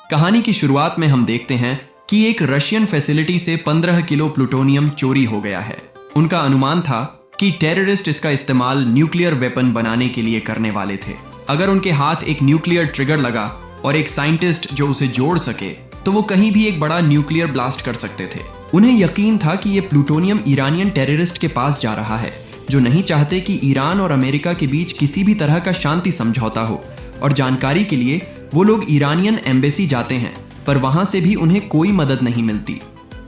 कहानी की शुरुआत में हम देखते हैं कि एक रशियन फैसिलिटी से 15 किलो प्लूटोनियम चोरी हो गया है। उनका अनुमान था कि टेररिस्ट इसका इस्तेमाल न्यूक्लियर वेपन बनाने के लिए करने वाले थे। अगर उनके हाथ एक न्यूक्लियर ट्रिगर लगा और एक साइंटिस्ट जो उसे जोड़ सके तो वो कहीं भी एक बड़ा न्यूक्लियर ब्लास्ट कर सकते थे। उन्हें यकीन था कि ये प्लूटोनियम ईरानियन टेररिस्ट के पास जा रहा है जो नहीं चाहते कि ईरान और अमेरिका के बीच किसी भी तरह का शांति समझौता हो। और जानकारी के लिए वो लोग ईरानियन एम्बेसी जाते हैं पर वहां से भी उन्हें कोई मदद नहीं मिलती।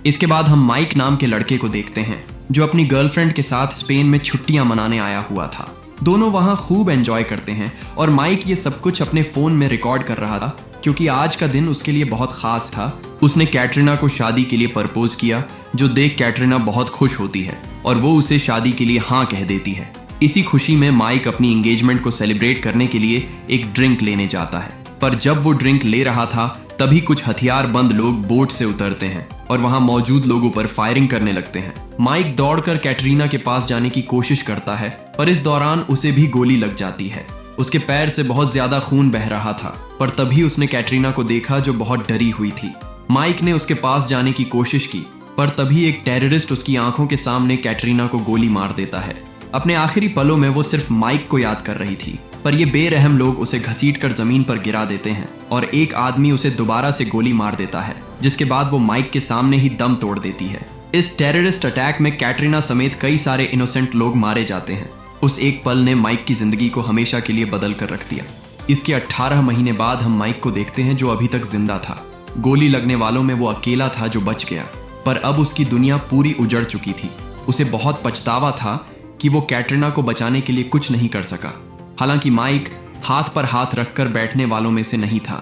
इसके बाद हम माइक नाम के लड़के को देखते हैं जो अपनी गर्लफ्रेंड के साथ स्पेन में छुट्टियां मनाने आया हुआ था। दोनों वहां खूब एंजॉय करते हैं और माइक ये सब कुछ अपने फोन में रिकॉर्ड कर रहा था क्योंकि आज का दिन उसके लिए बहुत खास था। उसने कैटरीना को शादी के लिए प्रपोज किया जो देख कैटरीना बहुत खुश होती है और वो उसे शादी के लिए हाँ कह देती है। इसी खुशी में माइक अपनी एंगेजमेंट को सेलिब्रेट करने के लिए एक ड्रिंक लेने जाता है, पर जब वो ड्रिंक ले रहा था तभी कुछ हथियारबंद लोग बोट से उतरते हैं और वहां मौजूद लोगों पर फायरिंग करने लगते हैं। माइक दौड़कर कैटरीना के पास जाने की कोशिश करता है पर इस दौरान उसे भी गोली लग जाती है। उसके पैर से बहुत ज्यादा खून बह रहा था पर तभी उसने कैटरीना को देखा जो बहुत डरी हुई थी। माइक ने उसके पास जाने की कोशिश की पर तभी एक टेररिस्ट उसकी आंखों के सामने कैटरीना को गोली मार देता है। अपने आखिरी पलों में वो सिर्फ माइक को याद कर रही थी पर ये बेरहम लोग उसे घसीटकर जमीन पर गिरा देते हैं और एक आदमी उसे दोबारा से गोली मार देता है जिसके बाद वो माइक के सामने ही दम तोड़ देती है। इस टेररिस्ट अटैक में कैटरीना समेत कई सारे इनोसेंट लोग मारे जाते हैं। उस एक पल ने माइक की जिंदगी को हमेशा के लिए बदल कर रख दिया। इसके 18 महीने बाद हम माइक को देखते हैं जो अभी तक जिंदा था। गोली लगने वालों में वो अकेला था जो बच गया, पर अब उसकी दुनिया पूरी उजड़ चुकी थी। उसे बहुत पछतावा था कि वो कैटरीना को बचाने के लिए कुछ नहीं कर सका। हालांकि माइक हाथ पर हाथ रखकर बैठने वालों में से नहीं था।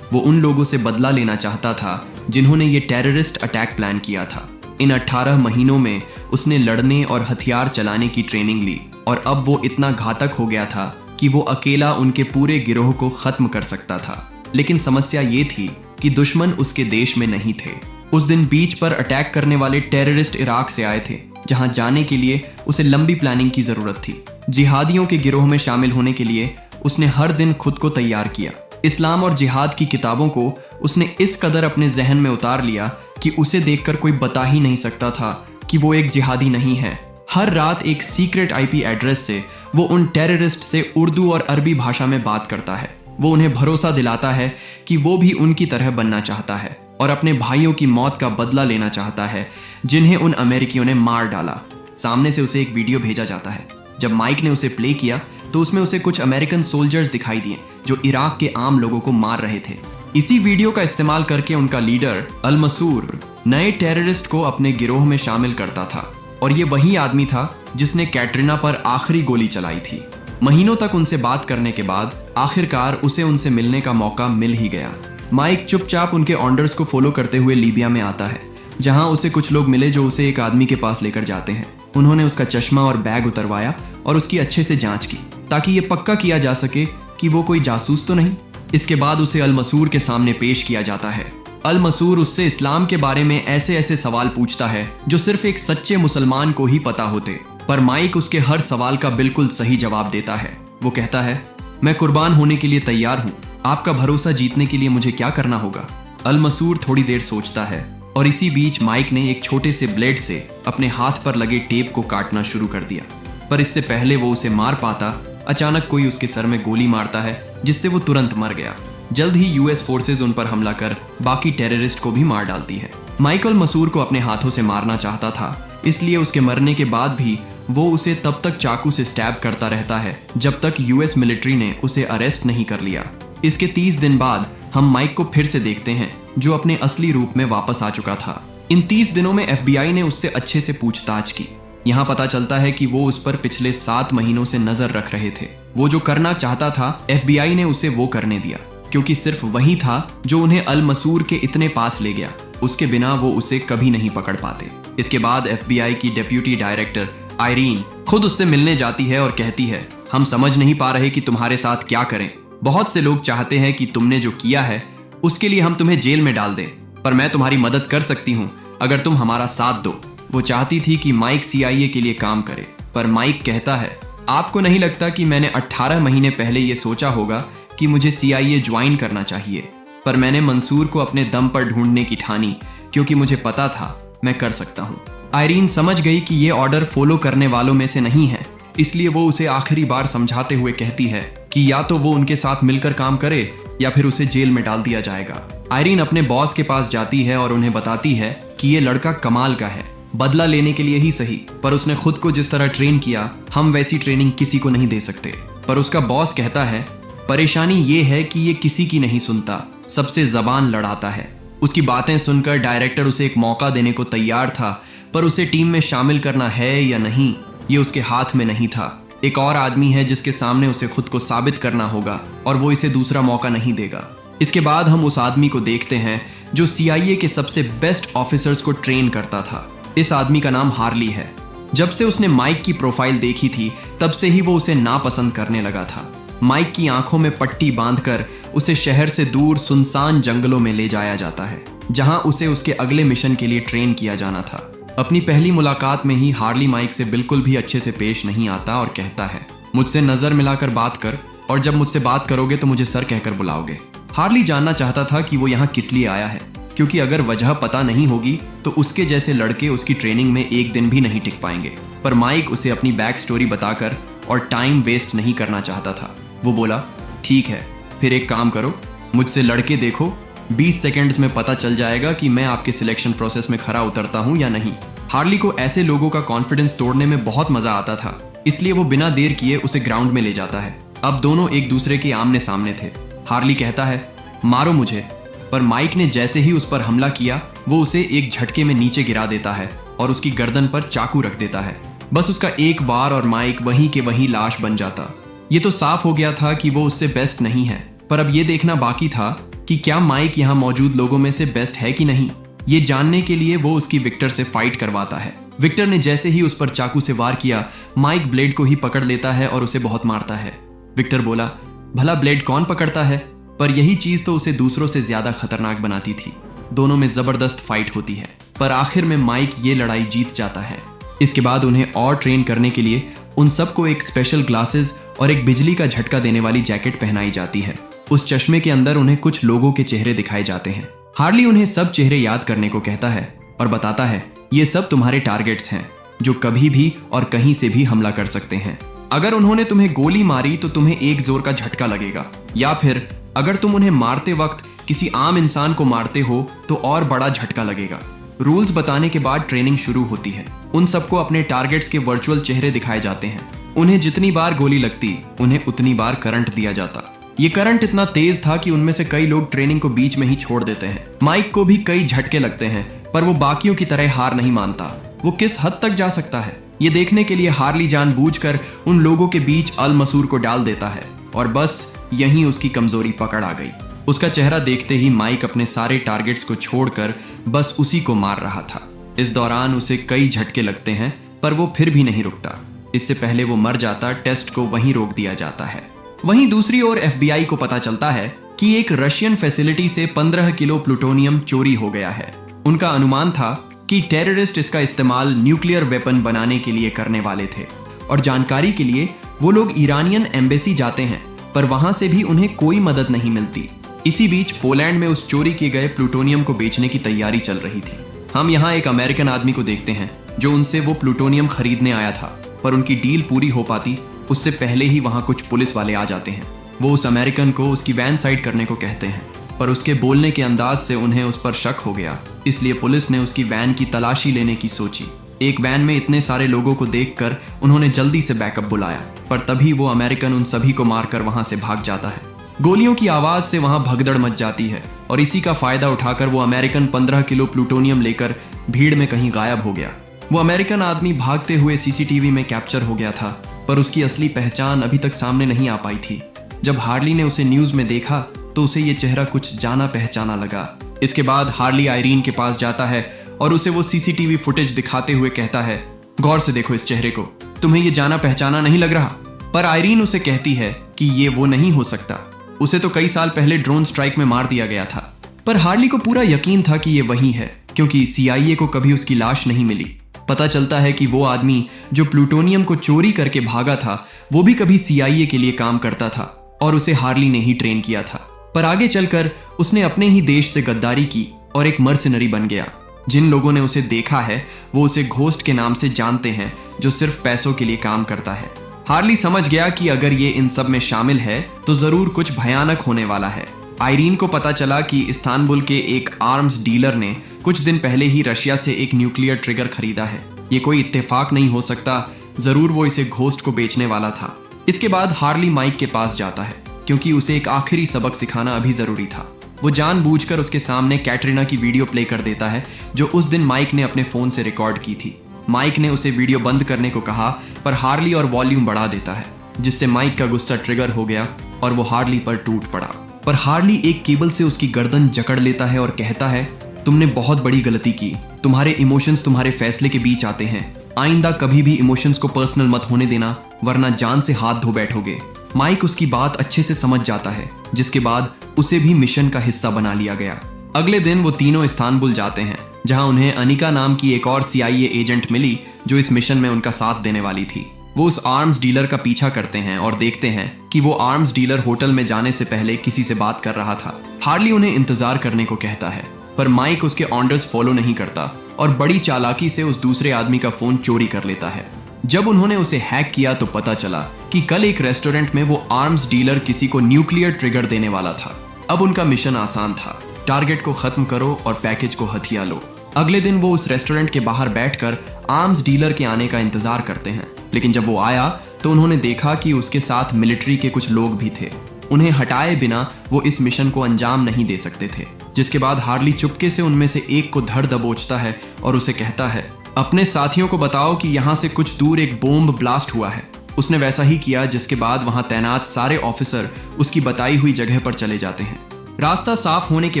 वो उन लोगों से बदला लेना चाहता था जिन्होंने ये टेररिस्ट अटैक प्लान किया था। इन 18 महीनों में उसने लड़ने और हथियार चलाने की ट्रेनिंग ली और अब वो इतना घातक हो गया था कि वो अकेला उनके पूरे गिरोह को खत्म कर सकता था। लेकिन समस्या ये थी कि दुश्मन उसके देश में नहीं थे। उस दिन बीच पर अटैक करने वाले टेररिस्ट इराक से आए थे जहां जाने के लिए उसे लंबी प्लानिंग की जरूरत थी। जिहादियों के गिरोह में शामिल होने के लिए उसने हर दिन खुद को तैयार किया। इस्लाम और जिहाद की किताबों को उसने इस कदर अपने जहन में उतार लिया कि उसे देखकर कोई बता ही नहीं सकता था कि वो एक जिहादी नहीं है। हर रात एक सीक्रेट आईपी एड्रेस से वो उन टेररिस्ट से उर्दू और अरबी भाषा में बात करता है। वो उन्हें भरोसा दिलाता है कि वो भी उनकी तरह बनना चाहता है और अपने भाइयों की मौत का बदला लेना चाहता है जिन्हें उन अमेरिकियों ने मार डाला। सामने से उसे एक वीडियो भेजा जाता है। जब माइक ने उसे प्ले किया तो उसमें उसे कुछ अमेरिकन सोल्जर्स दिखाई दिए जो इराक के आम लोगों को मार रहे थे। इसी वीडियो का इस्तेमाल करके उनका लीडर अल मसूर नए टेररिस्ट को अपने गिरोह में शामिल करता था और ये वही आदमी था जिसने कैटरीना पर आखिरी गोली चलाई थी। महीनों तक उनसे बात करने के बाद आखिरकार उसे उनसे मिलने का मौका मिल ही गया। माइक चुपचाप उनके ऑर्डर्स को फॉलो करते हुए लीबिया में आता है जहां उसे कुछ लोग मिले जो उसे एक आदमी के पास लेकर जाते हैं। उन्होंने उसका चश्मा और बैग उतरवाया और उसकी अच्छे से जांच की ताकि ये पक्का किया जा सके कि वो कोई जासूस तो नहीं। इसके बाद उसे अल मसूर के सामने पेश किया जाता है। अल मसूर उससे इस्लाम के बारे में ऐसे ऐसे सवाल पूछता है जो सिर्फ एक सच्चे मुसलमान को ही पता होते, पर माइक उसके हर सवाल का बिल्कुल सही जवाब देता है। वो कहता है, मैं कुर्बान होने के लिए तैयार हूँ, आपका भरोसा जीतने के लिए मुझे क्या करना होगा। अल मसूर थोड़ी देर सोचता है और इसी बीच माइक ने एक छोटे से ब्लेड से अपने हाथ पर लगे टेप को काटना शुरू कर दिया, पर इससे पहले वो उसे मार पाता अचानक कोई उसके सर में गोली मारता है जिससे वो तुरंत मर गया। जल्द ही यूएस फोर्सेज उन पर हमला कर बाकी टेररिस्ट को भी मार डालती है। माइकल मसूर को अपने हाथों से मारना चाहता था, इसलिए उसके मरने के बाद भी वो उसे तब तक चाकू से स्टैब करता रहता है जब तक यूएस मिलिट्री ने उसे अरेस्ट नहीं कर लिया। इसके 30 दिन बाद हम माइक को फिर से देखते हैं जो अपने असली रूप में वापस आ चुका था। इन 30 दिनों में एफबीआई ने उससे अच्छे से पूछताछ की। यहाँ पता चलता है कि वो उस पर पिछले 7 महीनों से नजर रख रहे थे। वो जो करना चाहता था एफबीआई ने उसे वो करने दिया क्योंकि सिर्फ वही था जो उन्हें अल मसूर के इतने पास ले गया। उसके बिना वो उसे कभी नहीं पकड़ पाते। इसके बाद एफबीआई की डेप्यूटी डायरेक्टर आयरीन खुद उससे मिलने जाती है और कहती है, हम समझ नहीं पा रहे कि तुम्हारे साथ क्या करें। बहुत से लोग चाहते हैं कि तुमने जो किया है उसके लिए हम तुम्हें जेल में डाल दें, पर मैं तुम्हारी मदद कर सकती हूँ अगर तुम हमारा साथ दो। वो चाहती थी कि माइक सीआईए के लिए काम करे, पर माइक कहता है, आपको नहीं लगता कि मैंने 18 महीने पहले ये सोचा होगा कि मुझे सीआईए ज्वाइन करना चाहिए। पर मैंने मंसूर को अपने दम पर ढूंढने की ठानी, क्योंकि मुझे पता था मैं कर सकता हूँ। आयरीन समझ गई कि ये ऑर्डर फॉलो करने वालों में से नहीं है, इसलिए वो उसे आखिरी बार समझाते हुए कहती है कि या तो वो उनके साथ मिलकर काम करे या फिर उसे जेल में डाल दिया जाएगा। आयरीन अपने बॉस के पास जाती है और उन्हें बताती है कि ये लड़का कमाल का है, बदला लेने के लिए ही सही, पर उसने खुद को जिस तरह ट्रेन किया हम वैसी ट्रेनिंग किसी को नहीं दे सकते। पर उसका बॉस कहता है परेशानी ये है कि ये किसी की नहीं सुनता, सबसे जबान लड़ाता है। उसकी बातें सुनकर डायरेक्टर उसे एक मौका देने को तैयार था, पर उसे टीम में शामिल करना है या नहीं ये उसके हाथ में नहीं था। एक और आदमी है जिसके सामने उसे खुद को साबित करना होगा और वो इसे दूसरा मौका नहीं देगा। इसके बाद हम उस आदमी को देखते हैं जो CIA के सबसे बेस्ट ऑफिसर्स को ट्रेन करता था। इस आदमी का नाम हार्ली है। जब से उसने माइक की प्रोफाइल देखी थी तब से ही वो उसे नापसंद करने लगा था। माइक की आंखों में पट्टी बांधकर उसे शहर से दूर सुनसान जंगलों में ले जाया जाता है, जहां उसे उसके अगले मिशन के लिए ट्रेन किया जाना था। अपनी पहली मुलाकात में ही हार्ली माइक से बिल्कुल भी अच्छे से पेश नहीं आता और कहता है मुझसे नजर मिलाकर बात कर, और जब मुझसे बात करोगे तो मुझे सर कहकर बुलाओगे। हार्ली जानना चाहता था कि वो यहाँ किस लिए आया है, क्योंकि अगर वजह पता नहीं होगी तो उसके जैसे लड़के उसकी ट्रेनिंग में एक दिन भी नहीं टिक पाएंगे। पर माइक उसे अपनी बैक स्टोरी बताकर और टाइम वेस्ट नहीं करना चाहता था। वो बोला ठीक है, फिर एक काम करो, मुझसे लड़के देखो, 20 सेकंड्स में पता चल जाएगा कि मैं आपके सिलेक्शन प्रोसेस में खरा उतरता हूँ या नहीं। हार्ली को ऐसे लोगों का कॉन्फिडेंस तोड़ने में बहुत मजा आता था, इसलिए वो बिना देर किए उसे ग्राउंड में ले जाता है। अब दोनों एक दूसरे के आमने सामने थे। हार्ली कहता है मारो मुझे, पर माइक ने जैसे ही उस पर हमला किया वो उसे एक झटके में नीचे गिरा देता है और उसकी गर्दन पर चाकू रख देता है। बस उसका एक वार और माइक वहीं के वहीं लाश बन जाता। ये तो साफ हो गया था कि वो उससे बेस्ट नहीं है, पर अब ये देखना बाकी था कि क्या माइक यहाँ मौजूद लोगों में से बेस्ट है कि नहीं। ये जानने के लिए वो उसकी विक्टर से फाइट करवाता है। विक्टर ने जैसे ही उस पर चाकू से वार किया, माइक ब्लेड को ही पकड़ लेता है और उसे बहुत मारता है। विक्टर बोला भला ब्लेड कौन पकड़ता है, पर यही चीज तो उसे दूसरों से ज्यादा खतरनाक बनाती थी। दोनों में जबरदस्त फाइट होती है, पर आखिर में माइक ये लड़ाई जीत जाता है। इसके बाद उन्हें और ट्रेन करने के लिए उन सबको एक स्पेशल ग्लासेस और एक बिजली का झटका देने वाली जैकेट पहनाई जाती है। उस चश्मे के अंदर उन्हें कुछ लोगों के चेहरे दिखाए जाते हैं। हार्ली उन्हें सब चेहरे याद करने को कहता है और बताता है ये सब तुम्हारे टारगेट्स हैं जो कभी भी और कहीं से भी हमला कर सकते हैं। अगर उन्होंने तुम्हें गोली मारी तो तुम्हें एक जोर का झटका लगेगा, या फिर अगर तुम उन्हें मारते वक्त किसी आम इंसान को मारते हो तो और बड़ा झटका लगेगा। रूल्स बताने के बाद ट्रेनिंग शुरू होती है। उन सबको अपने टारगेट्स के वर्चुअल चेहरे दिखाए जाते हैं। उन्हें जितनी बार गोली लगती उन्हें उतनी बार करंट दिया जाता। ये करंट इतना तेज था कि उनमें से कई लोग ट्रेनिंग को बीच में ही छोड़ देते हैं। माइक को भी कई झटके लगते हैं, पर वो बाकियों की तरह हार नहीं मानता। वो किस हद तक जा सकता है ये देखने के लिए हार्ली जानबूझकर उन लोगों के बीच अल मसूर को डाल देता है, और बस यहीं उसकी कमजोरी पकड़ आ गई। उसका चेहरा देखते ही माइक अपने सारे टारगेट्स को छोड़कर बस उसी को मार रहा था। इस दौरान उसे कई झटके लगते हैं, पर वो फिर भी नहीं रुकता। इससे पहले वो मर जाता, टेस्ट को वहीं रोक दिया जाता है। वहीं दूसरी ओर FBI को पता चलता है कि एक रशियन फैसिलिटी से 15 किलो प्लूटोनियम चोरी हो गया है। उनका अनुमान था कि टेररिस्ट इसका इस्तेमाल न्यूक्लियर वेपन बनाने के लिए करने वाले थे, और जानकारी के लिए वो लोग ईरानियन एम्बेसी जाते हैं, पर वहां से भी उन्हें कोई मदद नहीं मिलती। इसी बीच पोलैंड में उस चोरी किए गए प्लूटोनियम को बेचने की तैयारी चल रही थी। हम यहाँ एक अमेरिकन आदमी को देखते हैं जो उनसे वो प्लूटोनियम खरीदने आया था, पर उनकी डील पूरी हो पाती उससे पहले ही वहाँ कुछ पुलिस वाले आ जाते हैं। वो उस अमेरिकन को उसकी वैन साइड करने को कहते हैं, पर उसके बोलने के अंदाज से उन्हें उस पर शक हो गया, इसलिए पुलिस ने उसकी वैन की तलाशी लेने की सोची। एक वैन में इतने सारे लोगों को देखकर उन्होंने जल्दी से बैकअप बुलाया, पर तभी वो अमेरिकन उन सभी को मारकर वहां से भाग जाता है। गोलियों की आवाज से वहां भगदड़ मच जाती है, और इसी का फायदा उठाकर वो अमेरिकन 15 किलो प्लूटोनियम लेकर भीड़ में कहीं गायब हो गया। वो अमेरिकन आदमी भागते हुए CCTV में कैप्चर हो गया था, पर उसकी असली पहचान अभी तक सामने नहीं आ पाई थी। जब हार्ली ने उसे न्यूज में देखा तो उसे ये चेहरा कुछ जाना पहचाना लगा। इसके बाद हार्ली आयरीन के पास जाता है और उसे वो CCTV फुटेज दिखाते हुए कहता है, गौर से देखो इस चेहरे को, तुम्हें ये जाना पहचाना नहीं लग रहा? पर आयरीन उसे कहती है कि ये वो नहीं हो सकता, उसे तो कई साल पहले ड्रोन स्ट्राइक में मार दिया गया था। पर हार्ली को पूरा यकीन था कि ये वही है, क्योंकि CIA को कभी उसकी लाश नहीं मिली। पता चलता है कि वो आदमी जो प्लूटोनियम को चोरी करके भागा था वो भी कभी CIA के लिए काम करता था, और उसे हार्ली ने ही ट्रेन किया था। पर आगे चलकर उसने अपने ही देश से गद्दारी की और एक मर्सिनरी बन गया। जिन लोगों ने उसे देखा है वो उसे घोस्ट के नाम से जानते हैं, जो सिर्फ पैसों के लिए काम करता है। हार्ली समझ गया कि अगर ये इन सब में शामिल है तो जरूर कुछ भयानक होने वाला है। आयरीन को पता चला कि इस्तांबुल के एक आर्म्स डीलर ने कुछ दिन पहले ही रशिया से एक न्यूक्लियर ट्रिगर खरीदा है। ये कोई इत्तेफाक नहीं हो सकता, जरूर वो इसे घोस्ट को बेचने वाला था। इसके बाद हार्ली माइक के पास जाता है क्योंकि उसे एक आखिरी सबक सिखाना अभी जरूरी था। वो जानबूझकर उसके सामने कैटरीना की वीडियो प्ले कर देता है जो उस दिन माइक ने अपने फोन से रिकॉर्ड की थी। माइक ने उसे वीडियो बंद करने को कहा पर हार्ली और वॉल्यूम बढ़ा देता है, जिससे माइक का गुस्सा ट्रिगर हो गया और वो हार्ली पर टूट पड़ा। पर हार्ली एक केबल से उसकी गर्दन जकड़ लेता है और कहता है, तुमने बहुत बड़ी गलती की। तुम्हारे इमोशंस तुम्हारे फैसले के बीच आते हैं। आइंदा कभी भी इमोशंस को पर्सनल मत होने देना, वरना जान से हाथ धो बैठोगे। माइक उसकी बात अच्छे से समझ जाता है, जिसके बाद उसे भी मिशन का हिस्सा बना लिया गया। अगले दिन वो तीनों इस्तांबुल जाते हैं, जहां उन्हें अनिका नाम की एक और CIA एजेंट मिली जो इस मिशन में उनका साथ देने वाली थी। वो उस आर्म्स डीलर का पीछा करते हैं और देखते हैं कि वो आर्म्स डीलर होटल में जाने से पहले किसी से बात कर रहा था। हार्ली उन्हें इंतजार करने को कहता है, पर माइक उसके ऑर्डर्स फॉलो नहीं करता और बड़ी चालाकी से उस दूसरे आदमी का फोन चोरी कर लेता है। जब उन्होंने उसे हैक किया तो पता चला कि कल एक रेस्टोरेंट में वो आर्म्स डीलर किसी को न्यूक्लियर ट्रिगर देने वाला था। अब उनका मिशन आसान था, टारगेट को खत्म करो और पैकेज को हथिया लो। अगले दिन वो उस रेस्टोरेंट के बाहर बैठकर आर्म्स डीलर के आने का इंतजार करते हैं, लेकिन जब वो आया तो उन्होंने देखा कि उसके साथ मिलिट्री के कुछ लोग भी थे। उन्हें हटाए बिना वो इस मिशन को अंजाम नहीं दे सकते थे। जिसके बाद हार्ली चुपके से उनमें से एक को धर दबोचता है और उसे कहता है, अपने साथियों को बताओ कि यहाँ से कुछ दूर एक बॉम्ब ब्लास्ट हुआ है। उसने वैसा ही किया, जिसके बाद वहाँ तैनात सारे ऑफिसर उसकी बताई हुई जगह पर चले जाते हैं। रास्ता साफ होने के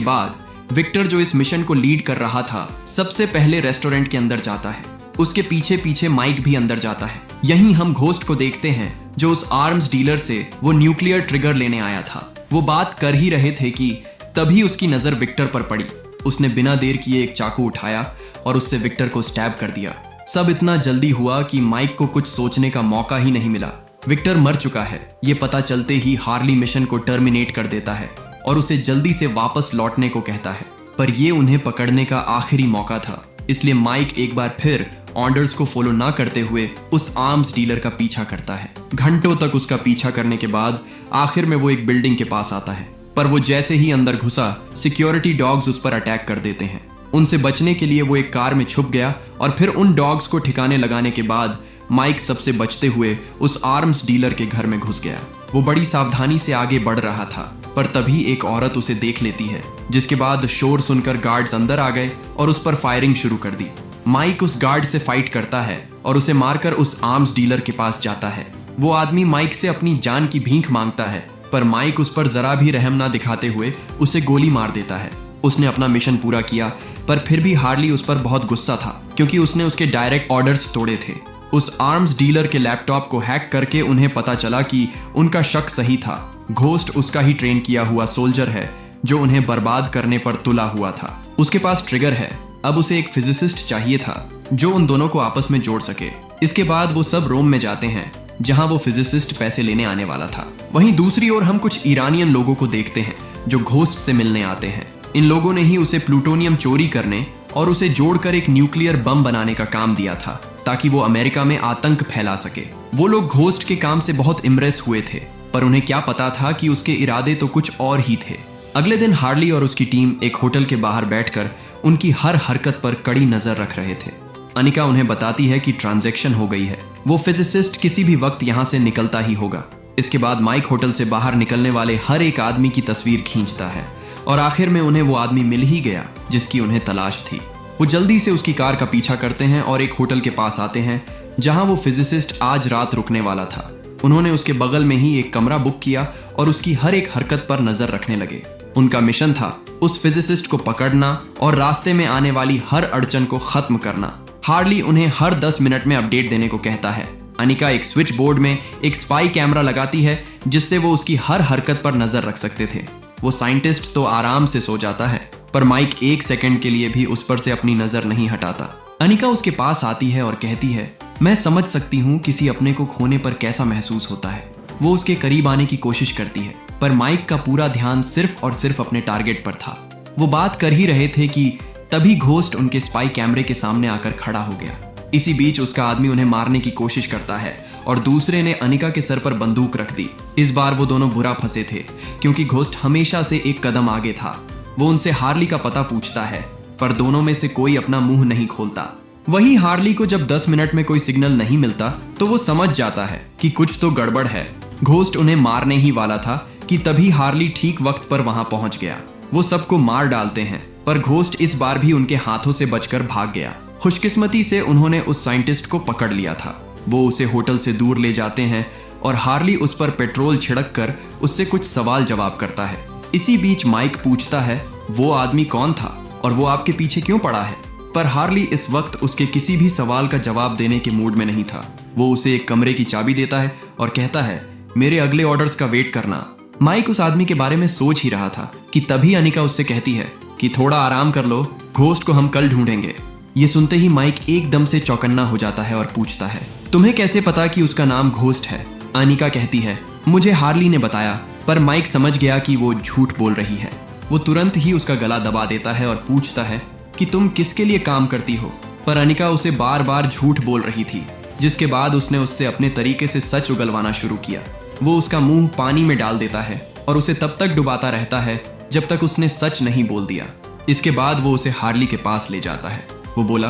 बाद विक्टर, जो इस मिशन को लीड कर रहा था, सबसे पहले रेस्टोरेंट के अंदर जाता है। उसके पीछे पीछे माइक भी अंदर जाता है। यहीं हम घोस्ट को देखते हैं जो उस आर्म्स डीलर से वो न्यूक्लियर ट्रिगर लेने आया था। वो बात कर ही रहे थे कि तभी उसकी नजर विक्टर पर पड़ी। उसने बिना देर किए एक चाकू उठाया और उससे विक्टर को स्टैब कर दिया। सब इतना जल्दी हुआ कि माइक को कुछ सोचने का मौका ही नहीं मिला। विक्टर मर चुका है, ये पता चलते ही हार्ली मिशन को टर्मिनेट कर देता है और उसे जल्दी से वापस लौटने को कहता है। पर ये उन्हें पकड़ने का आखिरी मौका था, इसलिए माइक एक बार फिर ऑर्डर्स को फॉलो ना करते हुए उस आर्म्स डीलर का पीछा करता है। घंटों तक उसका पीछा करने के बाद आखिर में वो एक बिल्डिंग के पास आता है, पर वो जैसे ही अंदर घुसा, सिक्योरिटी डॉग्स उस पर अटैक कर देते हैं। उनसे बचने के लिए वो एक कार में छुप गया और फिर उन डॉग्स को ठिकाने लगाने के बाद माइक सबसे बचते हुए उस आर्म्स डीलर के घर में घुस गया। वो बड़ी सावधानी से आगे बढ़ रहा था, पर तभी एक औरत उसे देख लेती है, जिसके बाद शोर सुनकर गार्ड्स अंदर आ गए और उस पर फायरिंग शुरू कर दी। माइक उस गार्ड से फाइट करता है और उसे मारकर उस आर्म्स डीलर के पास जाता है। वो आदमी माइक से अपनी जान की भीख मांगता है, पर माइक उस पर जरा भी रहम ना दिखाते हुए उसे गोली मार देता है। उसने अपना मिशन पूरा किया, पर फिर भी हार्ली उस पर बहुत गुस्सा था क्योंकि उसने उसके डायरेक्ट ऑर्डर्स तोड़े थे। उस आर्म्स डीलर के लैपटॉप को हैक करके उन्हें पता चला कि उनका शक सही था। घोस्ट उसका ही ट्रेन किया हुआ सोल्जर है जो उन्हें बर्बाद करने पर तुला हुआ था। उसके पास ट्रिगर है, अब उसे एक फिजिसिस्ट चाहिए था जो उन दोनों को आपस में जोड़ सके। इसके बाद वो सब रोम में जाते हैं, जहां वो फिजिसिस्ट पैसे लेने आने वाला था। वहीं दूसरी ओर हम कुछ ईरानियन लोगों को देखते हैं जो घोस्ट से मिलने आते हैं। इन लोगों ने ही उसे प्लूटोनियम चोरी करने और उसे जोड़कर एक न्यूक्लियर बम बनाने का काम दिया था, ताकि वो अमेरिका में आतंक फैला सके। वो लोग घोस्ट के काम से बहुत इम्प्रेस हुए थे, पर उन्हें क्या पता था कि उसके इरादे तो कुछ और ही थे। अगले दिन हार्ली और उसकी टीम एक होटल के बाहर बैठकर उनकी हर हरकत पर कड़ी नजर रख रहे थे। अनिका उन्हें बताती है कि ट्रांजैक्शन हो गई है, वो फिजिसिस्ट किसी भी वक्त यहाँ से निकलता ही होगा। इसके बाद माइक होटल से बाहर निकलने वाले हर एक आदमी की तस्वीर खींचता है और आखिर में उन्हें वो आदमी मिल ही गया जिसकी उन्हें तलाश थी। वो जल्दी से उसकी कार का पीछा करते हैं और एक होटल के पास आते हैं जहां वो फिजिसिस्ट आज रात रुकने वाला था। उन्होंने उसके बगल में ही एक कमरा बुक किया और उसकी हर एक हरकत पर नजर रखने लगे। उनका मिशन था उस फिजिसिस्ट को पकड़ना और रास्ते में आने वाली हर अड़चन को खत्म करना। हार्ली उन्हें हर 10 मिनट में अपडेट देने को कहता है। अनिका एक स्विच बोर्ड में एक स्पाई कैमरा लगाती है जिससे वो उसकी हर हरकत पर नजर रख सकते थे। वो साइंटिस्ट तो आराम से सो जाता है, पर माइक एक सेकंड के लिए भी उस पर से अपनी नजर नहीं हटाता। अनिका उसके पास आती है और कहती है, मैं समझ सकती हूँ किसी अपने को खोने पर कैसा महसूस होता है। वो उसके करीब आने की कोशिश करती है, पर माइक का पूरा ध्यान सिर्फ और सिर्फ अपने टारगेट पर था। वो बात कर ही रहे थे कि तभी घोस्ट उनके स्पाई कैमरे के सामने आकर खड़ा हो गया। इसी बीच उसका आदमी उन्हें मारने की कोशिश करता है और दूसरे ने अनिका के सर पर बंदूक रख दी। इस बार वो दोनों बुरा फंसे थे क्योंकि घोस्ट हमेशा से एक कदम आगे था। वो उनसे हार्ली का पता पूछता है पर दोनों में से कोई अपना मुंह नहीं खोलता। वहीं हार्ली को जब 10 मिनट में कोई सिग्नल नहीं मिलता तो वो समझ जाता है कि कुछ तो गड़बड़ है। घोस्ट उन्हें मारने ही वाला था कि तभी हार्ली ठीक वक्त पर वहां पहुंच गया। वो सबको मार डालते हैं पर घोस्ट इस बार भी उनके हाथों से बचकर भाग गया। खुशकिस्मती से उन्होंने उस साइंटिस्ट को पकड़ लिया था। वो उसे होटल से दूर ले जाते हैं और हार्ली उस पर पेट्रोल छिड़क कर उससे कुछ सवाल जवाब करता है। इसी बीच माइक पूछता है वो आदमी कौन था और वो आपके पीछे क्यों पड़ा है, पर हार्ली इस वक्त उसके किसी भी सवाल का जवाब देने के मूड में नहीं था। वो उसे एक कमरे की चाबी देता है और कहता है मेरे अगले ऑर्डर्स का वेट करना। माइक उस आदमी के बारे में सोच ही रहा था कि तभी अनिका उससे कहती है कि थोड़ा आराम कर लो, घोस्ट को हम कल ढूंढेंगे। ये सुनते ही माइक एकदम से चौकन्ना हो जाता है और पूछता है तुम्हें कैसे पता कि उसका नाम घोस्ट है? अनिका कहती है मुझे हार्ली ने बताया, पर माइक समझ गया कि वो झूठ बोल रही है। वो तुरंत ही उसका गला दबा देता है और पूछता है कि तुम किसके लिए काम करती हो? पर अनिका उसे बार बार झूठ बोल रही थी, जिसके बाद उसने उससे अपने तरीके से सच उगलवाना शुरू किया। वो उसका मुंह पानी में डाल देता है और उसे तब तक डुबाता रहता है जब तक उसने सच नहीं बोल दिया। इसके बाद वो उसे हार्ली के पास ले जाता है। वो बोला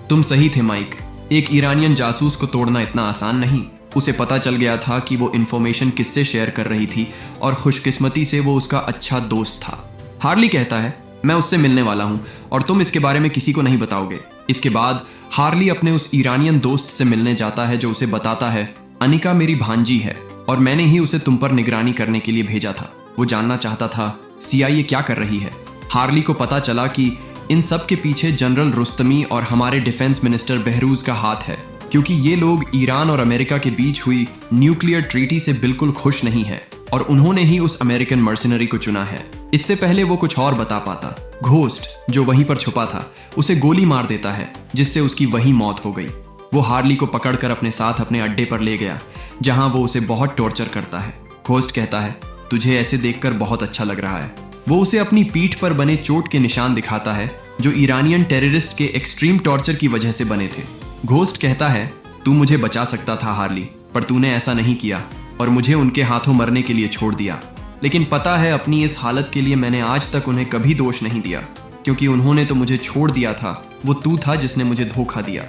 तुम सही थे माइक, एक ईरानियन जासूस को तोड़ना इतना आसान नहीं। उसे पता चल गया था कि वो इन्फॉर्मेशन किससे शेयर कर रही थी और खुशकिस्मती से वो उसका अच्छा दोस्त था। हार्ली कहता है मैं उससे मिलने वाला हूँ और तुम इसके बारे में किसी को नहीं बताओगे। इसके बाद हार्ली अपने उस ईरानियन दोस्त से मिलने जाता है जो उसे बताता है अनिका मेरी भांजी है और मैंने ही उसे तुम पर निगरानी करने के लिए भेजा था। वो जानना चाहता था CIA क्या कर रही है। हार्ली को पता चला कि इन सब के पीछे जनरल रुस्तमी और हमारे डिफेंस मिनिस्टर बहरूज का हाथ है, क्योंकि ये लोग ईरान और अमेरिका के बीच हुई न्यूक्लियर ट्रीटी से बिल्कुल खुश नहीं है और उन्होंने ही उस अमेरिकन मर्सिनरी को चुना है। इससे पहले वो कुछ और बता पाता, घोस्ट जो वहीं पर छुपा था उसे गोली मार देता है, जिससे उसकी वहीं मौत हो गई। वो हार्ली को पकड़कर अपने साथ अपने अड्डे पर ले गया, जहां वो उसे बहुत टॉर्चर करता है। घोस्ट कहता है तुझे ऐसे देखकर बहुत अच्छा लग रहा है। वो उसे अपनी पीठ पर बने चोट के निशान दिखाता है जो ईरानियन टेररिस्ट के एक्सट्रीम टॉर्चर की वजह से बने थे। घोस्ट कहता है तू मुझे बचा सकता था हार्ली, पर तूने ऐसा नहीं किया और मुझे उनके हाथों मरने के लिए छोड़ दिया। लेकिन पता है अपनी इस हालत के लिए मैंने आज तक उन्हें कभी दोष नहीं दिया, क्योंकि उन्होंने तो मुझे छोड़ दिया था, वो तू था जिसने मुझे धोखा दिया।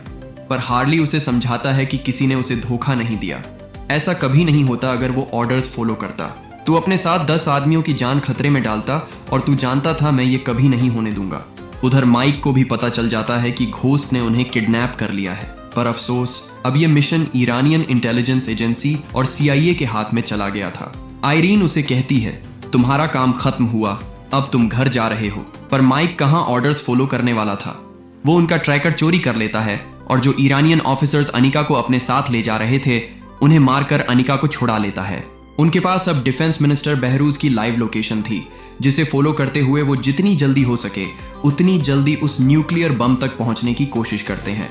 पर हार्ली उसे समझाता है कि किसी ने उसे धोखा नहीं दिया, ऐसा कभी नहीं होता अगर वो ऑर्डर्स फॉलो करता। तू अपने साथ 10 आदमियों की जान खतरे में डालता और तू जानता था मैं ये कभी नहीं होने दूंगा। उधर माइक को भी पता चल जाता है कि घोस्ट ने उन्हें किडनैप कर लिया है, पर अफसोस अब ये मिशन ईरानियन इंटेलिजेंस एजेंसी और CIA के हाथ में चला गया था। आयरीन उसे कहती है तुम्हारा काम खत्म हुआ, अब तुम घर जा रहे हो। पर माइक कहाँ ऑर्डर्स फॉलो करने वाला था। वो उनका ट्रैकर चोरी कर लेता है और जो ईरानियन ऑफिसर्स अनिका को अपने साथ ले जा रहे थे उन्हें मारकर अनिका को छुड़ा लेता है। उनके पास अब डिफेंस मिनिस्टर बहरूज की लाइव लोकेशन थी, जिसे फॉलो करते हुए वो जितनी जल्दी हो सके उतनी जल्दी उस न्यूक्लियर बम तक पहुंचने की कोशिश करते हैं।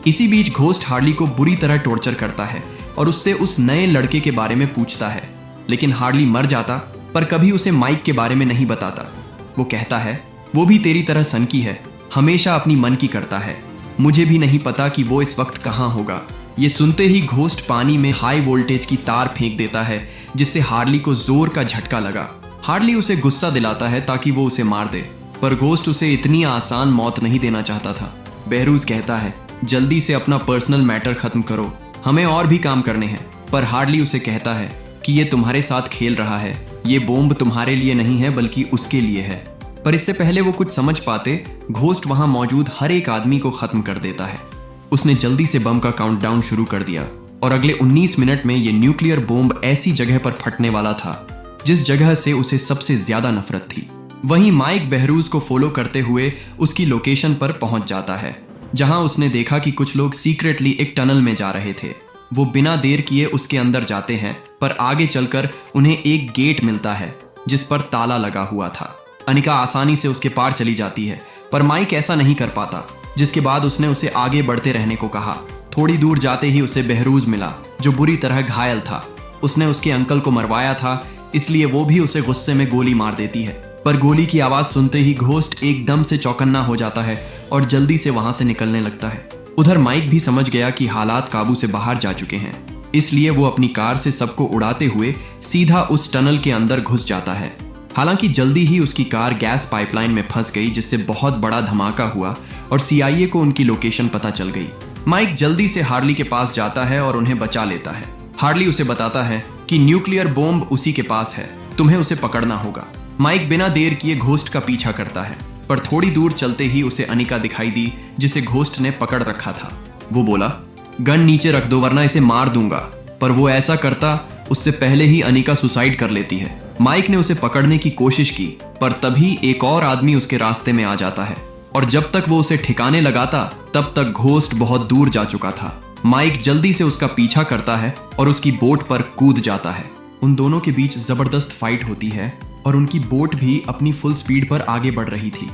इसी बीच घोस्ट हार्ली को बुरी तरह टॉर्चर करता है और उससे उस नए लड़के के बारे में पूछता है, लेकिन हार्ली मर जाता पर कभी उसे माइक के बारे में नहीं बताता। वो कहता है वो भी तेरी तरह सनकी है, हमेशा अपनी मन की करता है, मुझे भी नहीं पता कि वो इस वक्त कहाँ होगा। ये सुनते ही घोस्ट पानी में हाई वोल्टेज की तार फेंक देता है, जिससे हार्ली को जोर का झटका लगा। हार्ली उसे गुस्सा दिलाता है ताकि वो उसे मार दे, पर घोस्ट उसे इतनी आसान मौत नहीं देना चाहता था। बहरूज कहता है जल्दी से अपना पर्सनल मैटर खत्म करो, हमें और भी काम करने हैं। पर हार्ली उसे कहता है कि ये तुम्हारे साथ खेल रहा है, ये बॉम्ब तुम्हारे लिए नहीं है बल्कि उसके लिए है। पर इससे पहले वो कुछ समझ पाते, घोस्ट वहां मौजूद हर एक आदमी को खत्म कर देता है। उसने जल्दी से बम का काउंटडाउन शुरू कर दिया और अगले 19 मिनट में ये न्यूक्लियर बॉम्ब ऐसी जगह पर फटने वाला था जिस जगह से उसे सबसे ज्यादा नफरत थी। वहीं माइक बहरूज को फॉलो करते हुए उसकी लोकेशन पर पहुंच जाता है, जहां उसने देखा कि कुछ लोग सीक्रेटली एक टनल में जा रहे थे। वो बिना देर किए उसके अंदर जाते हैं, पर आगे चलकर उन्हें एक गेट मिलता है जिस पर ताला लगा हुआ था। अनिका आसानी से उसके पार चली जाती है, पर माइक ऐसा नहीं कर पाता, जिसके बाद उसने उसे आगे बढ़ते रहने को कहा। थोड़ी दूर जाते ही उसे बहरूज मिला, जो बुरी तरह घायल था। उसने उसके अंकल को मरवाया था, इसलिए वो भी उसे गुस्से में गोली मार देती है। पर गोली की आवाज सुनते ही घोस्ट एकदम से चौकन्ना हो जाता है और जल्दी से वहां से निकलने लगता है। उधर माइक भी समझ गया कि हालात काबू से बाहर जा चुके हैं, इसलिए वो अपनी कार से सबको उड़ाते हुए सीधा उस टनल के अंदर घुस जाता है। हालांकि जल्दी ही उसकी कार गैस पाइपलाइन में फंस गई, जिससे बहुत बड़ा धमाका हुआ और CIA को उनकी लोकेशन पता चल गई। माइक जल्दी से हार्ली के पास जाता है और उन्हें बचा लेता है। हार्ली उसे बताता है कि न्यूक्लियर बॉम्ब उसी के पास है, तुम्हें उसे पकड़ना होगा। माइक बिना देर किए घोस्ट का पीछा करता है, पर थोड़ी दूर चलते ही उसे अनिका दिखाई दी, जिसे घोस्ट ने पकड़ रखा था। वो बोला, गन नीचे रख दो वरना इसे मार दूंगा। पर वो ऐसा करता उससे पहले ही अनिका सुसाइड कर लेती है। माइक ने उसे पकड़ने की कोशिश की, पर तभी एक और आदमी उसके रास्ते में आ जाता है और जब तक वो उसे ठिकाने लगाता तब तक घोस्ट बहुत दूर जा चुका था। माइक जल्दी से उसका पीछा करता है और उसकी बोट पर कूद जाता है। उन दोनों के बीच जबरदस्त फाइट होती है और उनकी बोट भी अपनी फुल स्पीड पर आगे बढ़ रही थी।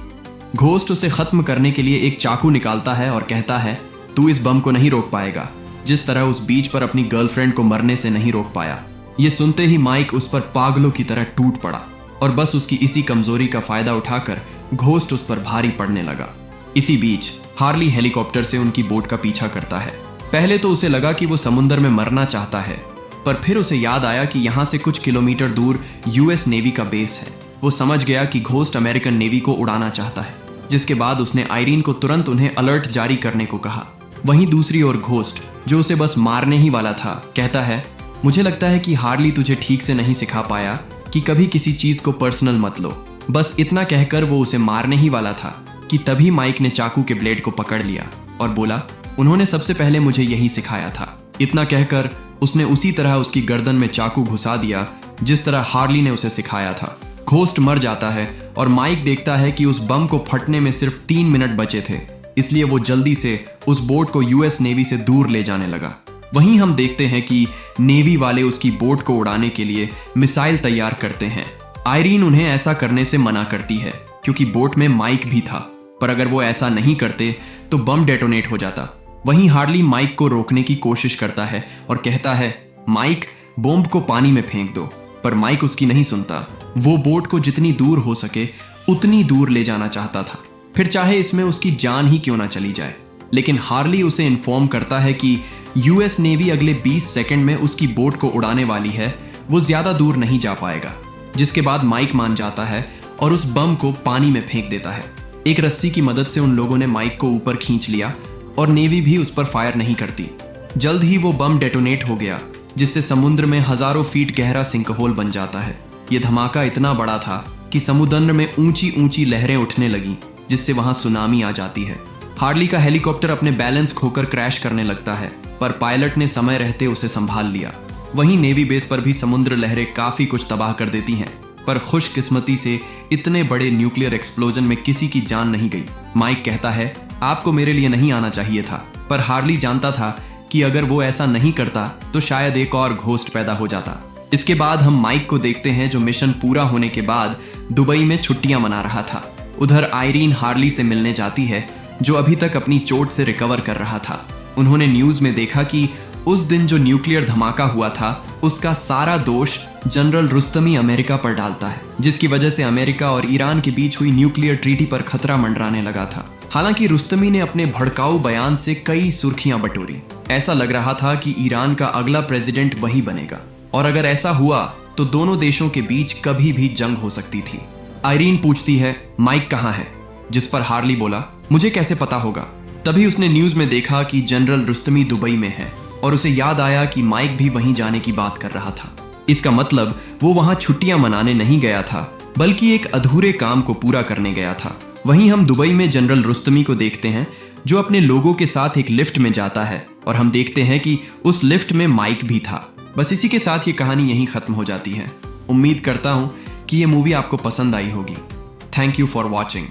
घोस्ट उसे खत्म करने के लिए एक चाकू निकालता है और कहता है, तू इस बम को नहीं रोक पाएगा, जिस तरह उस बीच पर अपनी गर्लफ्रेंड को मरने से नहीं रोक पाया। ये सुनते ही माइक उस पर पागलों की तरह टूट पड़ा और बस उसकी इसी कमजोरी का फायदा उठाकर घोस्ट उस पर भारी पड़ने लगा। इसी बीच हार्ली हेलीकॉप्टर से उनकी बोट का पीछा करता है। पहले तो उसे लगा कि वो समुद्र में मरना चाहता है, पर फिर उसे याद आया कि यहाँ से कुछ किलोमीटर दूर US नेवी का बेस है। वो समझ गया कि घोस्ट अमेरिकन नेवी को उड़ाना चाहता है, जिसके बाद उसने आयरीन को तुरंत उन्हें अलर्ट जारी करने को कहा। वहीं दूसरी ओर घोस्ट, जो उसे बस मारने ही वाला था, कहता है, मुझे लगता है कि हार्ली तुझे ठीक से नहीं सिखा पाया कि कभी किसी चीज को पर्सनल मत लो। बस इतना कहकर वो उसे मारने ही वाला था कि तभी माइक ने चाकू के ब्लेड को पकड़ लिया और बोला, उन्होंने सबसे पहले मुझे यही सिखाया था। इतना कहकर उसने उसी तरह उसकी गर्दन में चाकू घुसा दिया जिस तरह हार्ली ने उसे सिखाया था। घोस्ट मर जाता है और माइक देखता है कि उस बम को फटने में सिर्फ 3 मिनट बचे थे, इसलिए वो जल्दी से उस बोट को US नेवी से दूर ले जाने लगा। वहीं हम देखते हैं कि नेवी वाले उसकी बोट को उड़ाने के लिए मिसाइल तैयार करते हैं। आयरीन उन्हें ऐसा करने से मना करती है क्योंकि बोट में माइक भी था, पर अगर वो ऐसा नहीं करते तो बम डेटोनेट हो जाता। वहीं हार्ली माइक को रोकने की कोशिश करता है और कहता है, माइक बॉम्ब को पानी में फेंक दो, पर माइक उसकी नहीं सुनता। वो बोट को जितनी दूर हो सके उतनी दूर ले जाना चाहता था, फिर चाहे इसमें उसकी जान ही क्यों ना चली जाए। लेकिन हार्ली उसे इन्फॉर्म करता है कि US नेवी अगले 20 सेकंड में उसकी बोट को उड़ाने वाली है, वो ज्यादा दूर नहीं जा पाएगा। जिसके बाद माइक मान जाता है और उस बम को पानी में फेंक देता है। एक रस्सी की मदद से उन लोगों ने माइक को ऊपर खींच लिया और नेवी भी उस पर फायर नहीं करती। जल्द ही वो बम डेटोनेट हो गया, जिससे समुद्र में हजारों फीट गहरा सिंकहोल बन जाता है। ये धमाका इतना बड़ा था कि समुद्र में ऊंची ऊंची लहरें उठने लगी, जिससे वहां सुनामी आ जाती है। हार्ली का हेलीकॉप्टर अपने बैलेंस खोकर क्रैश करने लगता है, पर पायलट ने समय रहते उसे संभाल लिया। वहीं नेवी बेस पर भी समुद्र लहरें काफी कुछ तबाह कर देती हैं, पर खुशकिस्मती से इतने बड़े न्यूक्लियर एक्सप्लोजन में किसी की जान नहीं गई। माइक कहता है, आपको मेरे लिए नहीं आना चाहिए था, पर हार्ली जानता था कि अगर वो ऐसा नहीं करता तो शायद एक और घोस्ट पैदा हो जाता। इसके बाद हम माइक को देखते हैं, जो मिशन पूरा होने के बाद दुबई में छुट्टियां मना रहा था। उधर आयरीन हार्ली से मिलने जाती है, जो अभी तक अपनी चोट से रिकवर कर रहा था। उन्होंने न्यूज में देखा कि उस दिन जो न्यूक्लियर धमाका हुआ था, उसका सारा दोष जनरल रुस्तमी अमेरिका पर डालता है, जिसकी वजह से अमेरिका और ईरान के बीच हुई न्यूक्लियर ट्रीटी पर खतरा मंडराने लगा था। हालांकि रुस्तमी ने अपने भड़काऊ बयान से कई सुर्खियां बटोरी। ऐसा लग रहा था कि ईरान का अगला प्रेसिडेंट वही बनेगा, और अगर ऐसा हुआ तो दोनों देशों के बीच कभी भी जंग हो सकती थी। आयरीन पूछती है, माइक कहाँ है? जिस पर हार्ली बोला, मुझे कैसे पता होगा। तभी उसने न्यूज में देखा कि जनरल रुस्तमी दुबई में है, और उसे याद आया कि माइक भी वहीं जाने की बात कर रहा था। इसका मतलब वो वहां छुट्टियां मनाने नहीं गया था, बल्कि एक अधूरे काम को पूरा करने गया था। वहीं हम दुबई में जनरल रुस्तमी को देखते हैं, जो अपने लोगों के साथ एक लिफ्ट में जाता है, और हम देखते हैं कि उस लिफ्ट में माइक भी था। बस इसी के साथ ये कहानी यहीं खत्म हो जाती है। उम्मीद करता हूं कि ये मूवी आपको पसंद आई होगी। Thank you for watching.